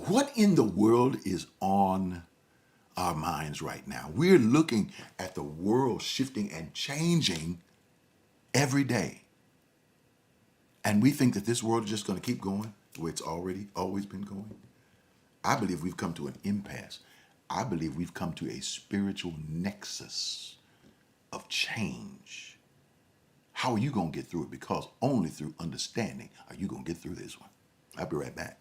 What in the world is on our minds right now? We're looking at the world shifting and changing every day. And we think that this world is just going to keep going the way it's already always been going. I believe we've come to an impasse. I believe we've come to a spiritual nexus of change. How are you going to get through it? Because only through understanding are you going to get through this one. I'll be right back.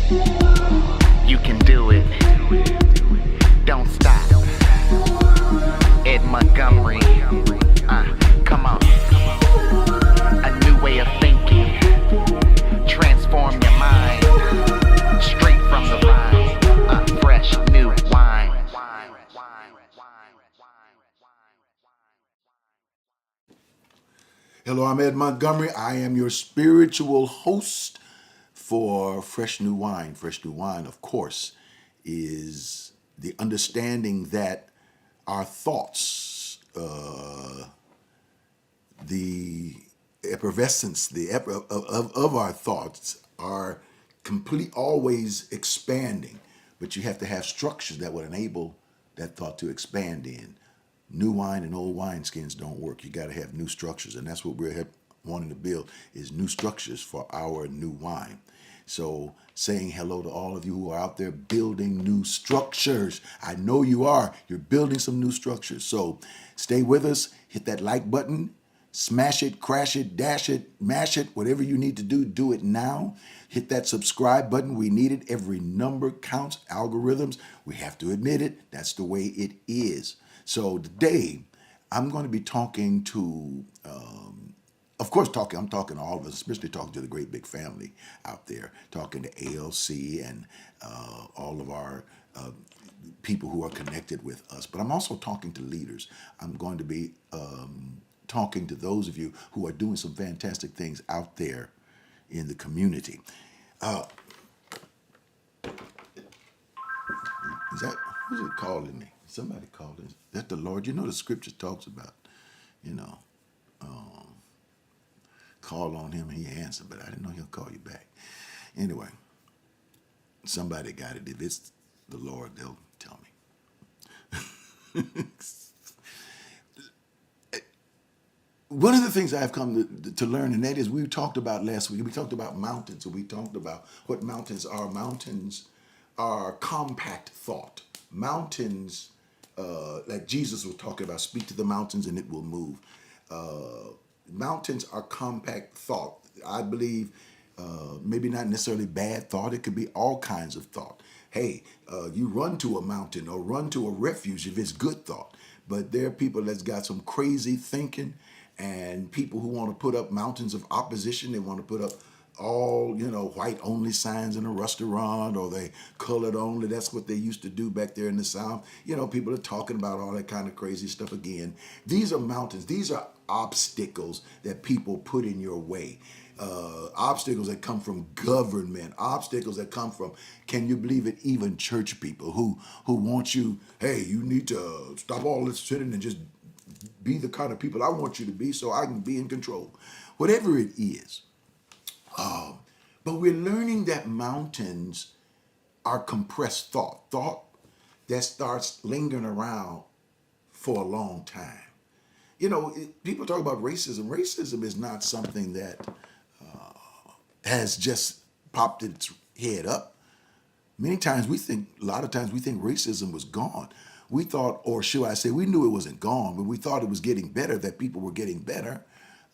You can do it. Don't stop. Ed Montgomery. Come on. A new way of thinking. Transform your mind. Straight from the vine. Fresh new wine. Hello, I'm Ed Montgomery. I am your spiritual host for Fresh New Wine. Fresh New Wine, of course, is the understanding that our thoughts, the effervescence of our thoughts are always expanding, but you have to have structures that would enable that thought to expand in. New wine and old wineskins don't work. You got to have new structures, and that's what we're wanting to build is new structures for our new wine. So saying hello to all of you who are out there building new structures. I know you are. You're building some new structures. So stay with us. Hit that like button. Smash it, crash it, dash it, mash it, whatever you need to do it now. Hit that subscribe button. We need it. Every number counts. Algorithms, we have to admit it. That's the way it is. So today, I'm going to be talking to, I'm talking to all of us, especially talking to the great big family out there, talking to ALC and all of our people who are connected with us. But I'm also talking to leaders. I'm going to be talking to those of you who are doing some fantastic things out there in the community. Who's it calling me? Somebody called it. That's the Lord. You know the scripture talks about, call on him and he answered, but I didn't know he'll call you back. Anyway, somebody got it. If it's the Lord, they'll tell me. One of the things I've come to learn, and that is we talked about last week, we talked about mountains, and we talked about what mountains are. Mountains are compact thought. Mountains, like Jesus was talking about, speak to the mountains and it will move. Mountains are compact thought. I believe maybe not necessarily bad thought. It could be all kinds of thought. Hey, you run to a mountain or run to a refuge if it's good thought. But there are people that's got some crazy thinking and people who want to put up mountains of opposition. They want to put up all, white only signs in a restaurant, or they colored only. That's what they used to do back there in the South. People are talking about all that kind of crazy stuff again. These are mountains. These are obstacles that people put in your way. Obstacles that come from government, obstacles that come from, can you believe it, even church people who want you, hey, you need to stop all this sitting and just be the kind of people I want you to be so I can be in control. Whatever it is. But we're learning that mountains are compressed thought that starts lingering around for a long time. People talk about racism. Racism is not something that has just popped its head up. A lot of times we think racism was gone. We thought, or should I say, we knew it wasn't gone, but we thought it was getting better, that people were getting better.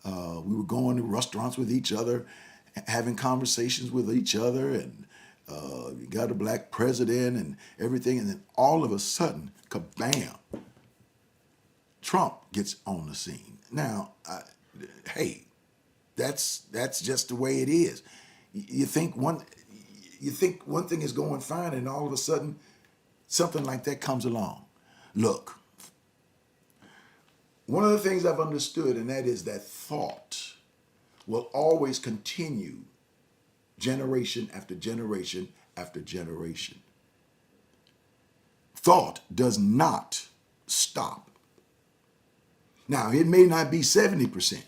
We were going to restaurants with each other, having conversations with each other, and you got a black president and everything, and then all of a sudden, kabam, Trump gets on the scene. Now, hey, that's just the way it is. You think one thing is going fine, and all of a sudden, something like that comes along. Look, one of the things I've understood, and that is that thought will always continue generation after generation after generation. Thought does not stop. Now, it may not be 70%,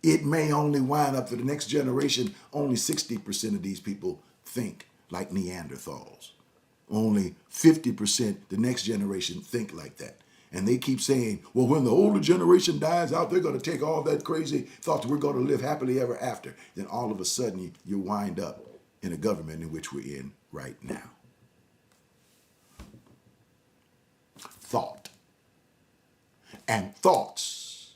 It may only wind up for the next generation, only 60% of these people think like Neanderthals. Only 50% the next generation think like that. And they keep saying, well, when the older generation dies out, they're going to take all that crazy thought that we're going to live happily ever after. Then all of a sudden you wind up in a government in which we're in right now. Thought. And thoughts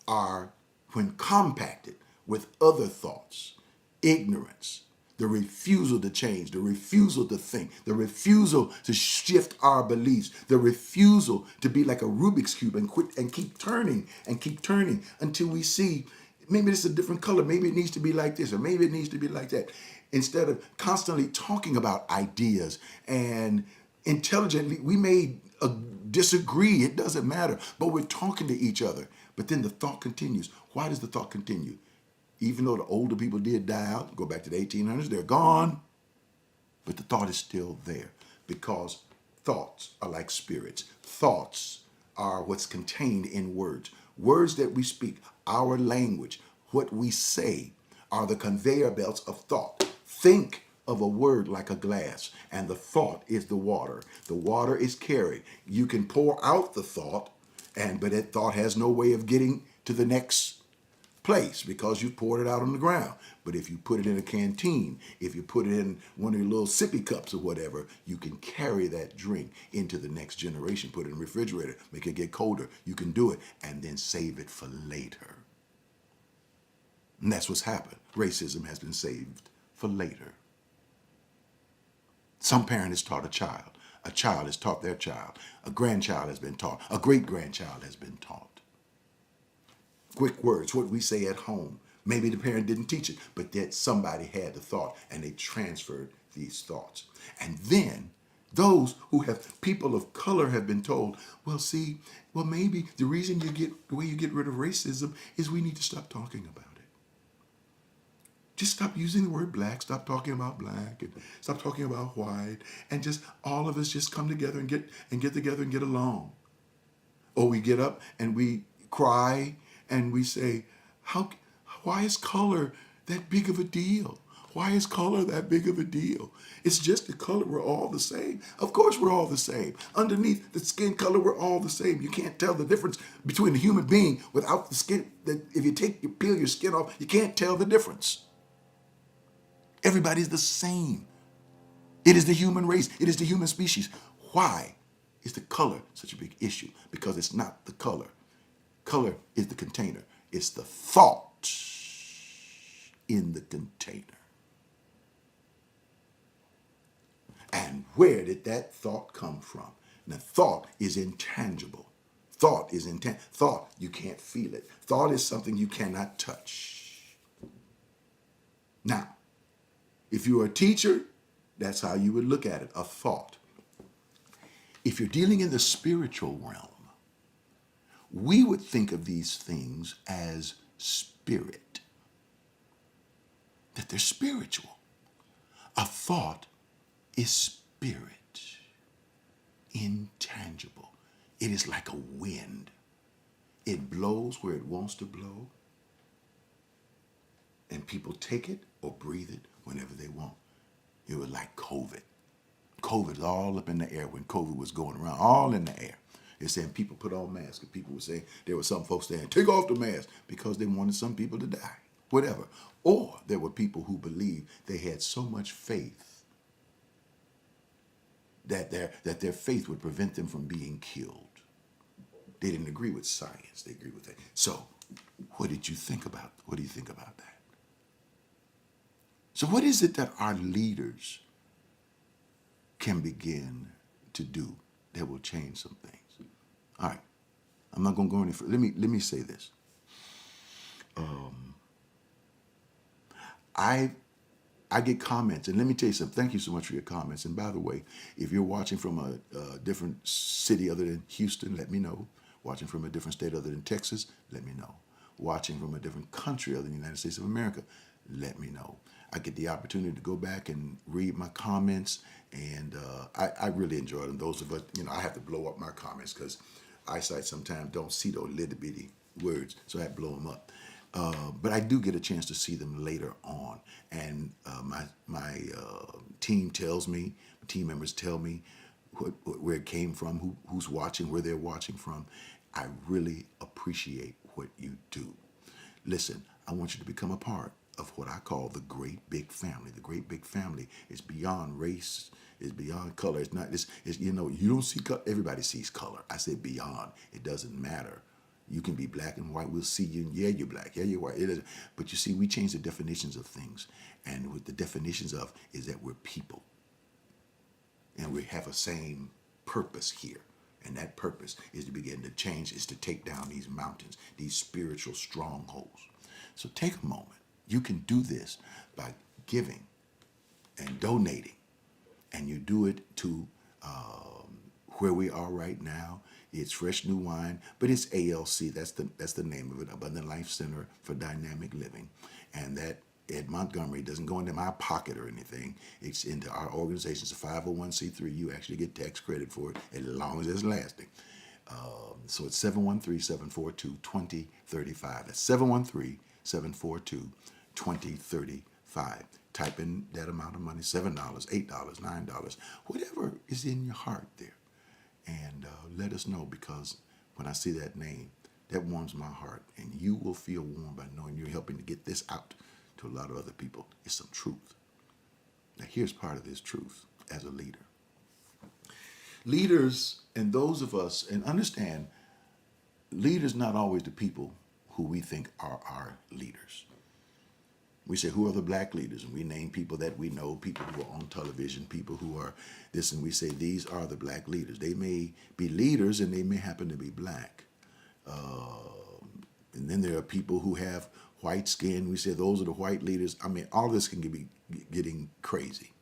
are, when compacted with other thoughts, ignorance, the refusal to change, the refusal to think, the refusal to shift our beliefs, the refusal to be like a Rubik's Cube and quit and keep turning until we see maybe it's a different color, maybe it needs to be like this, or maybe it needs to be like that. Instead of constantly talking about ideas and intelligently, we may disagree, it doesn't matter, but we're talking to each other. But then the thought continues. Why does the thought continue? Even though the older people did die out, go back to the 1800s, they're gone, but the thought is still there because thoughts are like spirits. Thoughts are what's contained in words. Words that we speak, our language, what we say are the conveyor belts of thought. Think of a word like a glass, and the thought is the water. The water is carried. You can pour out the thought, but that thought has no way of getting to the next place because you poured it out on the ground. But if you put it in a canteen, if you put it in one of your little sippy cups or whatever, you can carry that drink into the next generation, put it in the refrigerator, make it get colder. You can do it and then save it for later. And that's what's happened. Racism has been saved for later. Some parent has taught a child has taught their child, a grandchild has been taught, a great-grandchild has been taught. Quick words, what we say at home. Maybe the parent didn't teach it, but that somebody had the thought and they transferred these thoughts. And then those who have, people of color have been told, well, maybe the reason the way you get rid of racism is we need to stop talking about it. Just stop using the word black, stop talking about black, and stop talking about white, and just all of us just come together and get together and get along. Or we get up and we cry and we say, why is color that big of a deal? Why is color that big of a deal? It's just the color. We're all the same. Of course we're all the same. Underneath the skin color, we're all the same. You can't tell the difference between a human being without the skin. If you peel your skin off, you can't tell the difference. Everybody's the same. It is the human race. It is the human species. Why is the color such a big issue? Because it's not the color. Color is the container. It's the thought in the container. And where did that thought come from? Now, thought is intangible. Thought is intangible. Thought, you can't feel it. Thought is something you cannot touch. Now, if you're a teacher, that's how you would look at it, a thought. If you're dealing in the spiritual realm, we would think of these things as spirit, that they're spiritual. A thought is spirit, intangible. It is like a wind. It blows where it wants to blow, and people take it or breathe it whenever they want. It was like COVID. COVID is all up in the air when COVID was going around, all in the air. They're saying people put on masks, and people were saying, there were some folks saying, take off the mask because they wanted some people to die, whatever. Or there were people who believed they had so much faith that their faith would prevent them from being killed. They didn't agree with science, they agreed with that. So what do you think about that? So what is it that our leaders can begin to do that will change some things? All right, I'm not going to go any further. Let me say this. I get comments, and let me tell you something. Thank you so much for your comments. And by the way, if you're watching from a different city other than Houston, let me know. Watching from a different state other than Texas, let me know. Watching from a different country other than the United States of America, let me know. I get the opportunity to go back and read my comments, and I really enjoy them. Those of us, I have to blow up my comments because eyesight sometimes don't see those little bitty words, so I have to blow them up. But I do get a chance to see them later on, and my team tells me, team members tell me where it came from, who's watching, where they're watching from. I really appreciate what you do. Listen, I want you to become a part of what I call the great big family. The great big family is beyond race, is beyond color. It's not this. It's, you know, you don't see color. Everybody sees color. I say beyond. It doesn't matter. You can be black and white. We'll see you. Yeah, you're black. Yeah, you're white. It isn't. But you see, we change the definitions of things, and what the definitions of is that we're people, and we have a same purpose here. And that purpose is to begin to change, is to take down these mountains, these spiritual strongholds. So take a moment. You can do this by giving and donating. And you do it to where we are right now. It's Fresh New Wine, but it's ALC. That's the name of it, Abundant Life Center for Dynamic Living. And that at Montgomery doesn't go into my pocket or anything. It's into our organization. It's a 501c3. You actually get tax credit for it as long as it's lasting. So it's 713-742-2035. That's 713-742-2035. Type in that amount of money, $7, $8, $9, whatever is in your heart there. And let us know, because when I see that name, that warms my heart. And you will feel warm by knowing you're helping to get this out to a lot of other people. It's some truth. Now here's part of this truth as a leader. Leaders, and those of us, and understand, leaders not always the people who we think are our leaders. We say, who are the black leaders? And we name people that we know, people who are on television, people who are this, and we say, these are the black leaders. They may be leaders and they may happen to be black. And then there are people who have white skin. We say, those are the white leaders. I mean, all this can be getting crazy.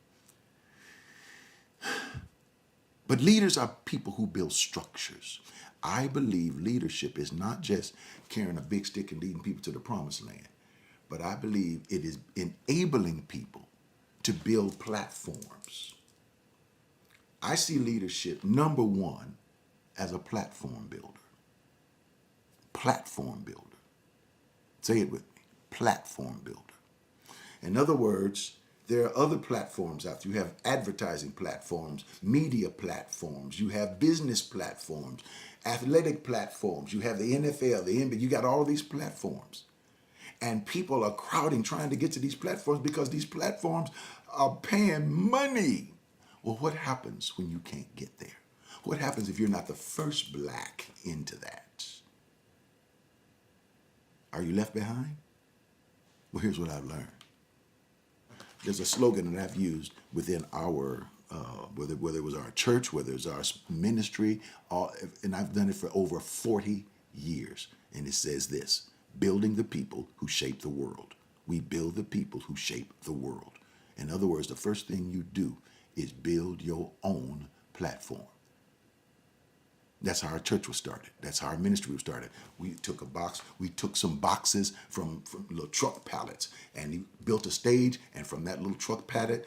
But leaders are people who build structures. I believe leadership is not just carrying a big stick and leading people to the promised land, but I believe it is enabling people to build platforms. I see leadership, number one, as a platform builder. Platform builder. Say it with me. Platform builder. In other words, there are other platforms out there. You have advertising platforms, media platforms, you have business platforms, athletic platforms, you have the NFL, the NBA, you got all these platforms. And people are crowding, trying to get to these platforms because these platforms are paying money. Well, what happens when you can't get there? What happens if you're not the first black into that? Are you left behind? Well, here's what I've learned. There's a slogan that I've used within our, whether it was our church, whether it's our ministry, and I've done it for over 40 years. And it says this: building the people who shape the world. We build the people who shape the world. In other words, the first thing you do is build your own platform. That's how our church was started. That's how our ministry was started. We took some boxes from little truck pallets, and he built a stage, and from that little truck pallet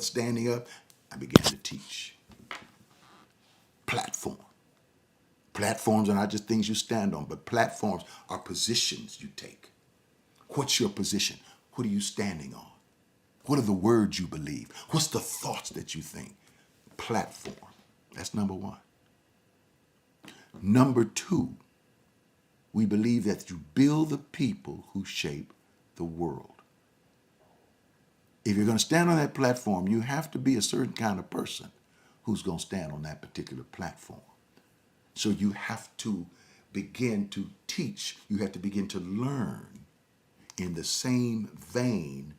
standing up, I began to teach. Platform. Platforms are not just things you stand on, but platforms are positions you take. What's your position? What are you standing on? What are the words you believe? What's the thoughts that you think? Platform. That's number one. Number two, we believe that you build the people who shape the world. If you're going to stand on that platform, you have to be a certain kind of person who's going to stand on that particular platform. So you have to begin to teach. You have to begin to learn in the same vein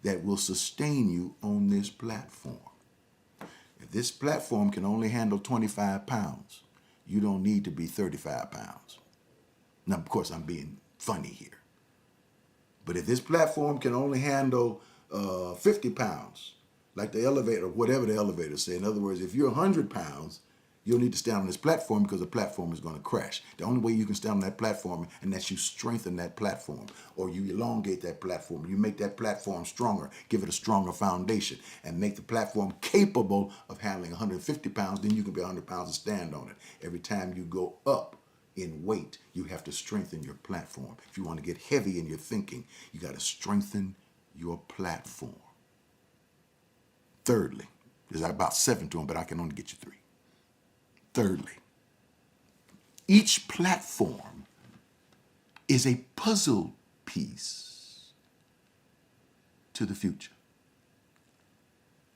that will sustain you on this platform. If this platform can only handle 25 pounds, you don't need to be 35 pounds. Now, of course, I'm being funny here. But if this platform can only handle 50 pounds, like the elevator, whatever the elevator say, in other words, if you're 100 pounds, you'll need to stand on this platform because the platform is going to crash. The only way you can stand on that platform, and that's you strengthen that platform, or you elongate that platform. You make that platform stronger, give it a stronger foundation, and make the platform capable of handling 150 pounds. Then you can be 100 pounds and stand on it. Every time you go up, in weight, you have to strengthen your platform. If you want to get heavy in your thinking, you got to strengthen your platform. Thirdly, there's about 7 to them, but I can only get you 3. Thirdly, each platform is a puzzle piece to the future.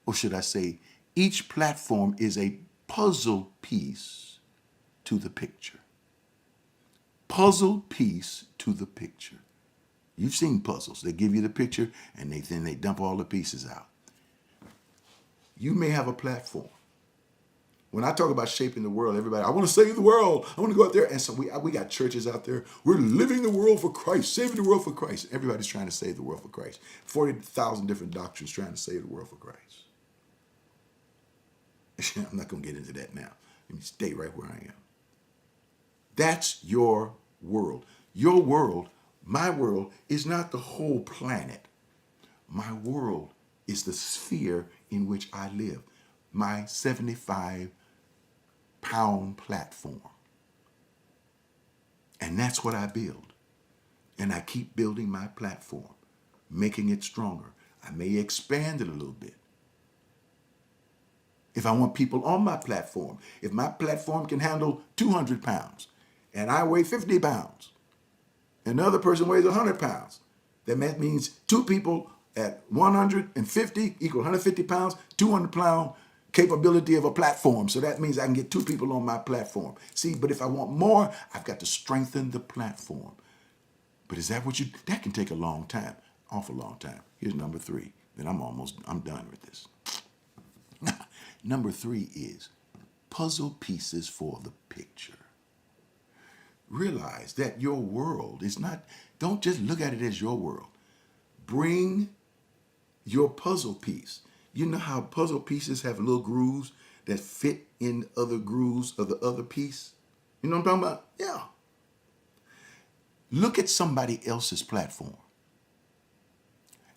Or should I say, each platform is a puzzle piece to the picture. Puzzle piece to the picture. You've seen puzzles. They give you the picture and then they dump all the pieces out. You may have a platform. When I talk about shaping the world, everybody, I want to save the world. I want to go out there. And so we got churches out there. We're living the world for Christ, saving the world for Christ. Everybody's trying to save the world for Christ. 40,000 different doctrines trying to save the world for Christ. I'm not going to get into that now. Let me stay right where I am. That's your world. Your world, my world, is not the whole planet. My world is the sphere in which I live. My 75-pound platform. And that's what I build. And I keep building my platform, making it stronger. I may expand it a little bit. If I want people on my platform, if my platform can handle 200 pounds and I weigh 50 pounds and another person weighs 100 pounds, then that means 2 people at 150 equal 150 pounds, 200 pound capability of a platform. So that means I can get 2 people on my platform. See, but if I want more, I've got to strengthen the platform. But is that what that can take a long time, awful long time. Here's number 3. Then I'm done with this. Number 3 is puzzle pieces for the picture. Realize that your world is not, don't just look at it as your world. Bring your puzzle piece. You know how puzzle pieces have little grooves that fit in other grooves of the other piece? You know what I'm talking about? Yeah. Look at somebody else's platform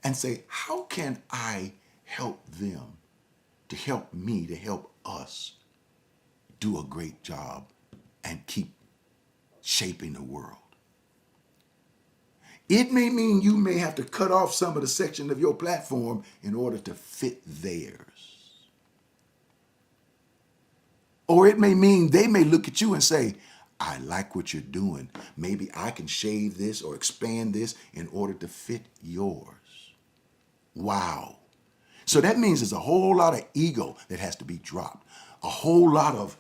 and say, how can I help them to help me, to help us do a great job and keep shaping the world? It may mean you may have to cut off some of the section of your platform in order to fit theirs. Or it may mean they may look at you and say, I like what you're doing. Maybe I can shave this or expand this in order to fit yours. Wow. So that means there's a whole lot of ego that has to be dropped. A whole lot of,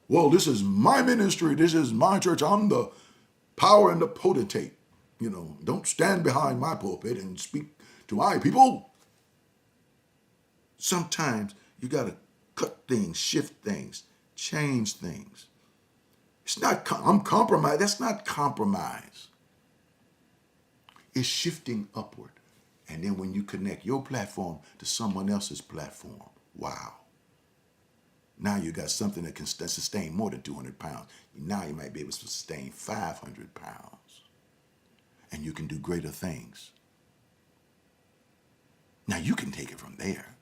well, this is my ministry. This is my church. I'm the power and the potentate. Don't stand behind my pulpit and speak to my people. Sometimes you got to cut things, shift things, change things. It's not, I'm compromised. That's not compromise. It's shifting upward. And then when you connect your platform to someone else's platform, wow. Now you got something that can sustain more than 200 pounds. Now you might be able to sustain 500 pounds. And you can do greater things. Now you can take it from there.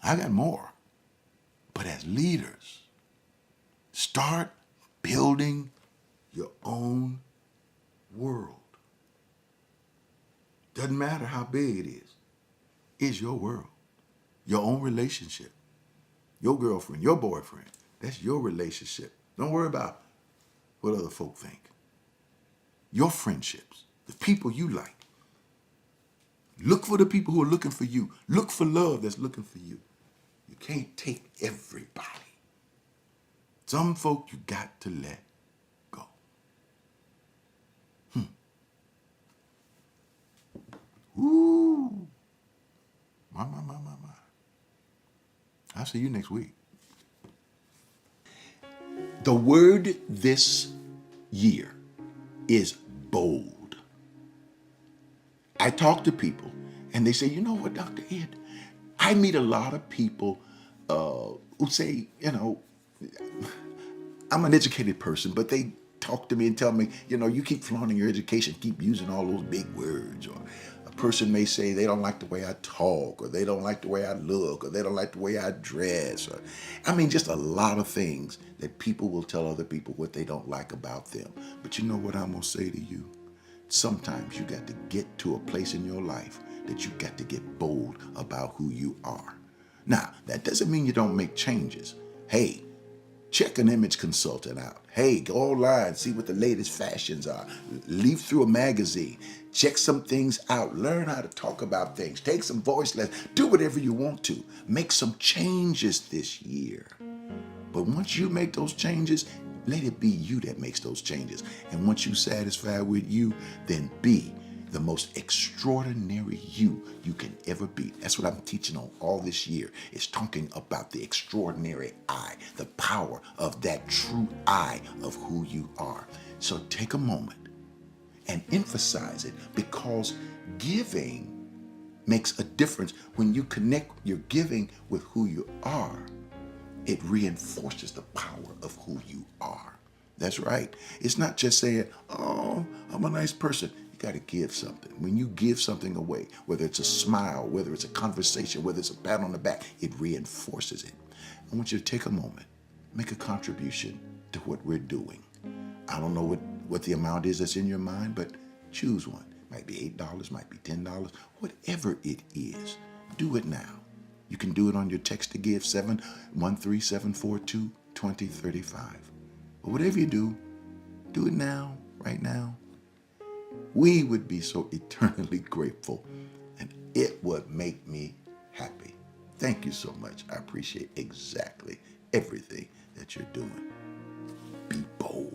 I got more. But as leaders, start building your own world. Doesn't matter how big it is. It's your world. Your own relationship. Your girlfriend, your boyfriend. That's your relationship. Don't worry about what other folk think. Your friendships, the people you like. Look for the people who are looking for you. Look for love that's looking for you. You can't take everybody. Some folk you got to let go. Ooh. My. I'll see you next week. The word this year is bold. I talk to people and they say, you know what, Dr. Ed? I meet a lot of people who say, I'm an educated person, but they talk to me and tell me, you keep flaunting your education, keep using all those big words, or person may say they don't like the way I talk, or they don't like the way I look, or they don't like the way I dress, or just a lot of things that people will tell other people what they don't like about them. But you know what I'm gonna say to you? Sometimes you got to get to a place in your life that you got to get bold about who you are. Now, that doesn't mean you don't make changes. Hey, check an image consultant out. Hey, go online, see what the latest fashions are. Leaf through a magazine. Check some things out. Learn how to talk about things. Take some voice lessons. Do whatever you want to. Make some changes this year. But once you make those changes, let it be you that makes those changes. And once you're satisfied with you, then be the most extraordinary you can ever be. That's what I'm teaching on all this year, is talking about the extraordinary I, the power of that true I of who you are. So take a moment and emphasize it, because giving makes a difference. When you connect your giving with who you are, it reinforces the power of who you are. That's right. It's not just saying, oh, I'm a nice person. You got to give something. When you give something away, whether it's a smile, whether it's a conversation, whether it's a pat on the back, it reinforces it. I want you to take a moment, make a contribution to what we're doing. I don't know what the amount is that's in your mind, but choose one. Might be $8, might be $10, whatever it is. Do it now. You can do it on your text to give, 713-742-2035. But whatever you do it now, right now. We would be so eternally grateful, and it would make me happy. Thank you so much. I appreciate exactly everything that you're doing. Be bold.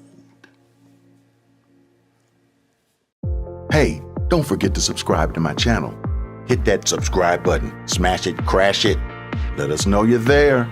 Hey, don't forget to subscribe to my channel. Hit that subscribe button, smash it, crash it. Let us know you're there.